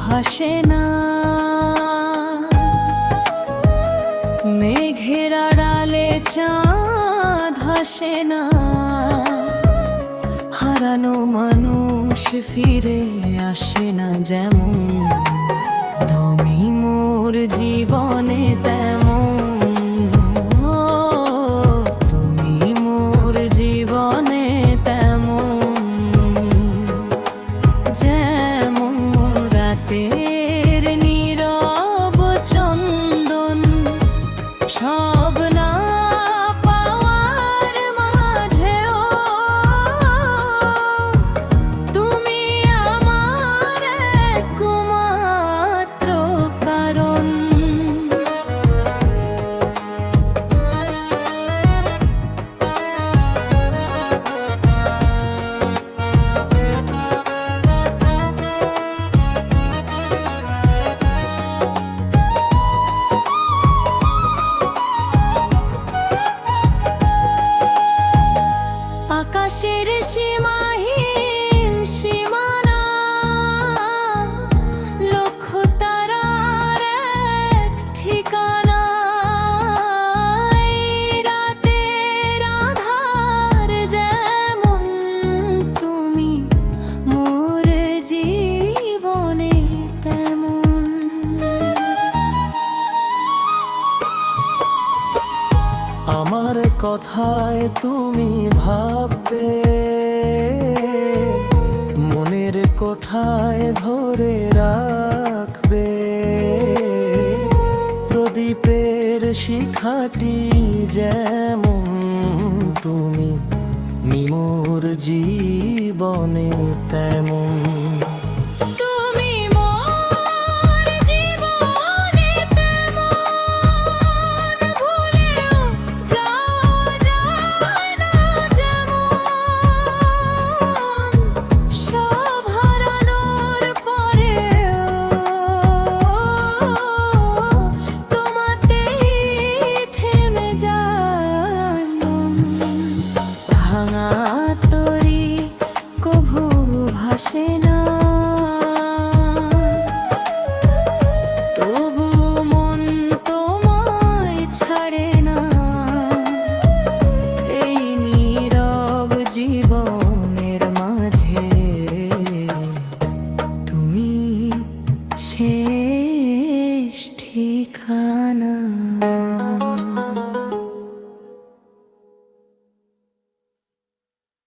ভাসে না, মেঘের আড়ালে চাঁদ হাসে না, হারানো মানুষ ফিরে আসে না যেমন, তুমি মোর জীবনে তেমন, তুমি মোর জীবনে তেমন, যেমন রাতের নীরব চন্দন, সব না পাওয়ার মাঝেও তুমি আমার একমাত্র কারণ। আকাশের সীমাহীন সীমানা, লক্ষ তারার এক ঠিকানা, এই রাতের আঁধার যেমন, তুমি মোর জীবনে তেমন। আমার কথায় তুমি ভাববে, মনের কোঠায় ধরে রাখবে, প্রদীপের শিখাটি যেমন, তুমি মোর জীবনে তেমন। তুমি মোর জীবনে তেমন, ভুলেও যাওয়া যায় না যেমন, সব হারানোর পরেও তোমাতেই থেমে যায় মন। ভাঙা তরি কভু ভাসে না, তবু মন তোমায় ছাড়ে না, এই নীরব জীবনের মাঝে তুমি শেষ ঠিকানা।